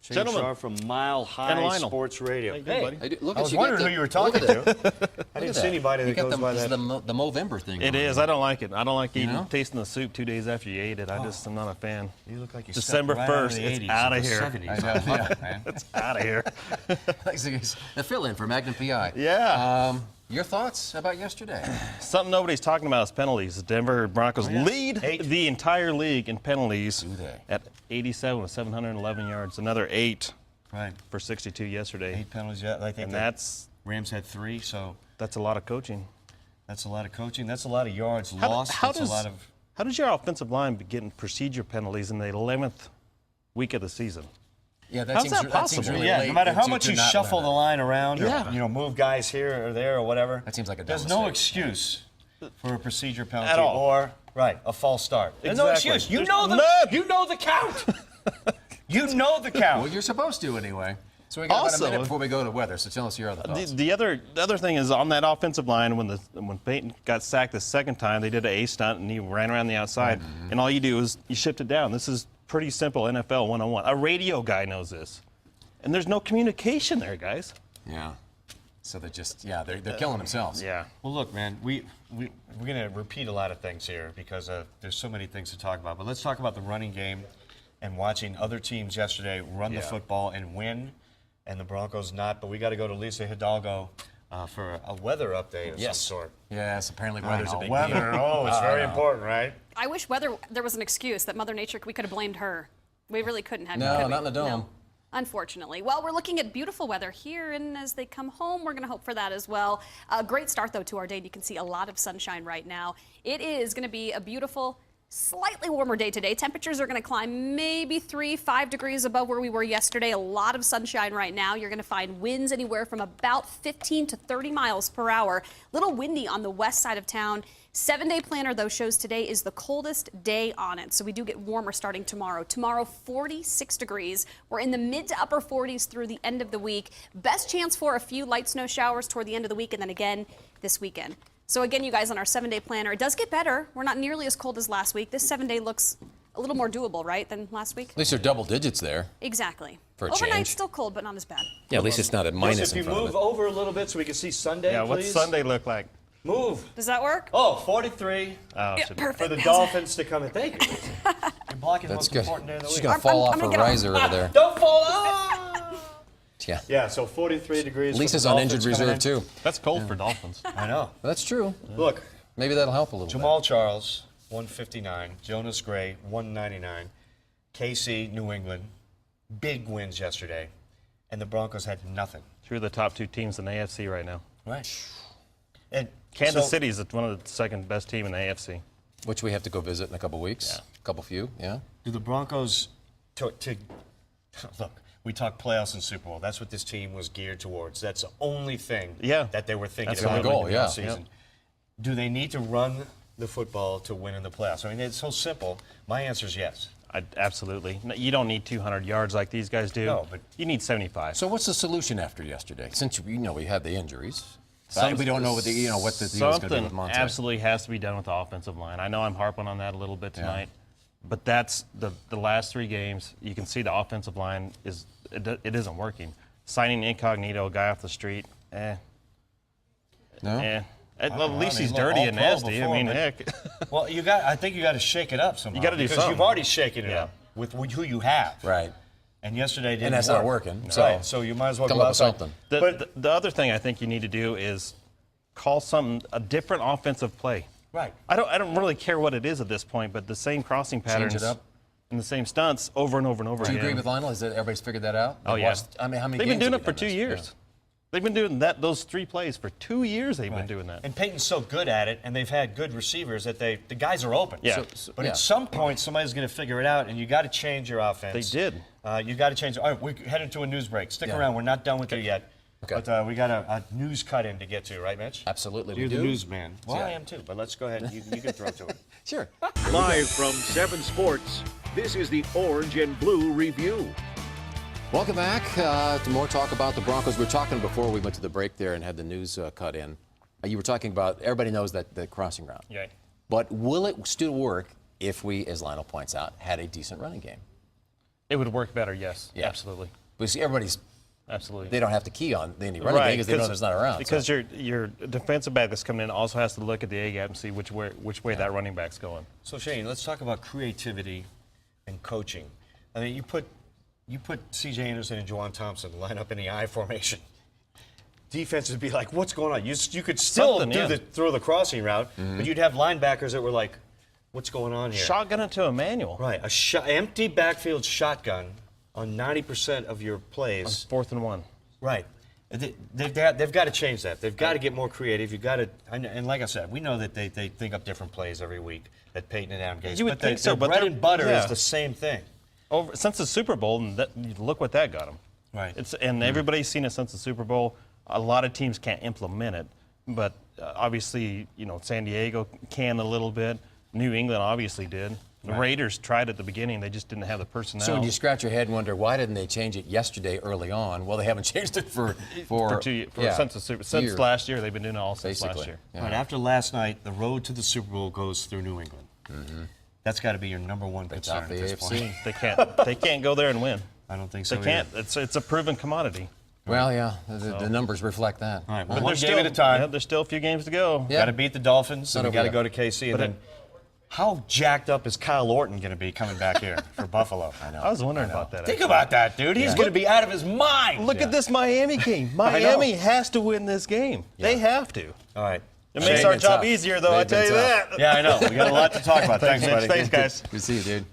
Shayne Sharpe from Mile High Sports Radio. Hey, buddy. I was wondering who you were talking to. I didn't see anybody that goes by that. The Movember thing. It is. I don't like it. I don't like tasting the soup 2 days after you ate it. I'm not a fan. You look like you December stepped right 1st, out of the 80s, it's out of here. 70s. I love it, man. It's out of here. The fill-in for Magnum PI. Yeah. Your thoughts about yesterday? Something nobody's talking about is penalties. The Denver Broncos lead the entire league in penalties at 87 with 711 yards. Another 8 for 62 yesterday. 8 penalties, yeah. I think and that's Rams had 3, so that's a lot of coaching. That's a lot of coaching. That's a lot of yards lost. How does your offensive line be getting procedure penalties in the 11th week of the season? Yeah, How's that possible? That seems really late no matter how much you shuffle the line around, Yeah. or move guys here or there or whatever, that seems like a dumb there's no mistake. excuse for a procedure penalty At all. or a false start. There's no Exactly. excuse. You There's know the none. you know the count. You know the count. Well, you're supposed to anyway. So we got about a Also- minute before we go to weather. So tell us your other thoughts. The other thing is on that offensive line when Peyton got sacked the second time, they did an A stunt and he ran around the outside. And all you do is you shift it down. This is pretty simple NFL 101. A radio guy knows this. And there's no communication there, guys. Yeah. So they're just they're killing themselves. Yeah. Well, look, man, we're going to repeat a lot of things here because there's so many things to talk about. But let's talk about the running game and watching other teams yesterday run the football and win, and the Broncos not. But we got to go to Lisa Hidalgo for a weather update of some sort. Yes, apparently weather's a big Weather, deal. it's very important, right? I wish there was an excuse that Mother Nature, we could have blamed her. We really couldn't have. No, could we? not in the dome. No. Unfortunately. Well, we're looking at beautiful weather here, and as they come home, we're going to hope for that as well. A great start, though, to our day. You can see a lot of sunshine right now. It is going to be a beautiful, slightly warmer day today. Temperatures are going to climb maybe 3-5 degrees above where we were yesterday. A lot of sunshine right now. You're going to find winds anywhere from about 15 to 30 miles per hour. A little windy on the west side of town. 7-day planner, though, shows today is the coldest day on it. So we do get warmer starting tomorrow. Tomorrow, 46 degrees. We're in the mid to upper 40s through the end of the week. Best chance for a few light snow showers toward the end of the week and then again this weekend. So again, you guys, on our 7-day planner, it does get better. We're not nearly as cold as last week. This 7-day looks a little more doable, right, than last week? At least they're double digits there. Exactly. For a Overnight, change. still cold, but not as bad. Yeah, at least it's not a minus If you in front move of it. over a little bit so we can see Sunday, Yeah, please. what's Sunday look like? Move. Does that work? Oh, 43 Oh, Yeah, should- perfect. for the Dolphins to come in. Thank you. You're blocking the That's most good. important day of the She's week. going to fall I'm off a gonna get riser over there. Don't fall off. Yeah. Yeah, so 43 degrees. Lisa's for the on injured Dolphins coming reserve, in. too. That's cold for Dolphins. I know. That's true. Look, Maybe that'll help a little Jamal Charles, 159. Jonas Gray, 199. KC, New England, big wins yesterday. And the Broncos had nothing. Two of the top 2 teams in the AFC right now. Right. And Kansas so- City is one of the second best team in the AFC. bit. Which we have to go visit in a couple weeks. Yeah. A couple few, yeah. Do the Broncos look, we talk playoffs and Super Bowl. That's what this team was geared towards. That's the only thing that they were thinking That's the about only goal, in the yeah. offseason. Do they need to run the football to win in the playoffs? I mean, it's so simple. My answer is yes. Absolutely. No, you don't need 200 yards like these guys do. No, but you need 75. So what's the solution after yesterday? Since we had the injuries. We don't know what the deal is going to be with Something Monte. absolutely has to be done with the offensive line. I know I'm harping on that a little bit tonight, but that's the last 3 games. You can see the offensive line it isn't working. Signing Incognito, a guy off the street, No? At least he's look, dirty all and pro nasty. before, I mean, but- heck. Well, I think you got to shake it up somehow. You gotta do because something. you've already shaken it Yeah. up with who you have. Right. And yesterday didn't And that's work. not working. Right. So you might as well Come go up with outside. something. But The other thing I think you need to do is call a different offensive play. right. I don't really care what it is at this point, but the same crossing patterns it up. and the same stunts over and over and over Do you again. agree with Lionel? Is that everybody's figured that out? Oh, They've yeah. watched- I mean, how many They've been games doing have it for we 2 done this? years. They've been doing those 3 plays for 2 years. They've been doing that. And Peyton's so good at it, and they've had good receivers that the guys are open. Yeah. But at some point, somebody's going to figure it out, and you got to change your offense. They did. You got to change. All right, we're headed to a news break. Stick around. We're not done with you yet. Okay. But we got a news cut in to get to, right, Mitch? Absolutely, You're we the do. newsman. Well, Yeah. I am too, but let's go ahead. You can throw to it. Sure. Live from 7 Sports, this is the Orange and Blue Review. Welcome back to more talk about the Broncos. We were talking before we went to the break there and had the news cut in. You were talking about, everybody knows that the crossing route. Yeah. But will it still work if we, as Lionel points out, had a decent running game? It would work better, yes. Yeah. Absolutely. But see, everybody's, Absolutely. they don't have to key on the Indy running game because they know there's not around. Because so. your defensive back that's coming in also has to look at the A gap and see which way that running back's going. So Shane, let's talk about creativity and coaching. I mean, you put C.J. Anderson and Juwan Thompson line up in the I formation. Defense would be like, "What's going on?" You could still throw the crossing route, but you'd have linebackers that were like, "What's going on here?" Shotgun it to Emmanuel. Right, empty backfield shotgun on 90% of your plays. 4th and 1. Right. They've got to change that. They've got to get more creative. You've got to, and like I said, we know that they think up different plays every week at Peyton and Adam Gase. You would think so, their but bread and butter yeah. is the same thing. Since the Super Bowl, and look what that got them. Right. And everybody's seen it since the Super Bowl. A lot of teams can't implement it, but obviously, San Diego can a little bit. New England obviously did. The Raiders tried at the beginning. They just didn't have the personnel. So when you scratch your head and wonder, why didn't they change it yesterday early on? Well, they haven't changed it since last year. They've been doing it all since last year. Yeah. Right, after last night, the road to the Super Bowl goes through New England. Mm-hmm. That's got to be your number one concern at this point. They can't go there and win. I don't think so. They can't. Either. It's a proven commodity. Well, yeah, the numbers reflect that. All right, well, But one there's game at a time. Yeah, there's still a few games to go. Yeah. Got to beat the Dolphins, and we got to go to KC. And But then, how jacked up is Kyle Orton going to be coming back here for Buffalo? I know. I was wondering about that. Think about that, dude. He's going to be out of his mind. Look at this Miami game. Miami has to win this game. They have to. All right. It makes our job easier, though, I tell you that. Yeah, I know. We got a lot to talk about. Thanks, buddy. Thanks, guys. Good to see you, dude.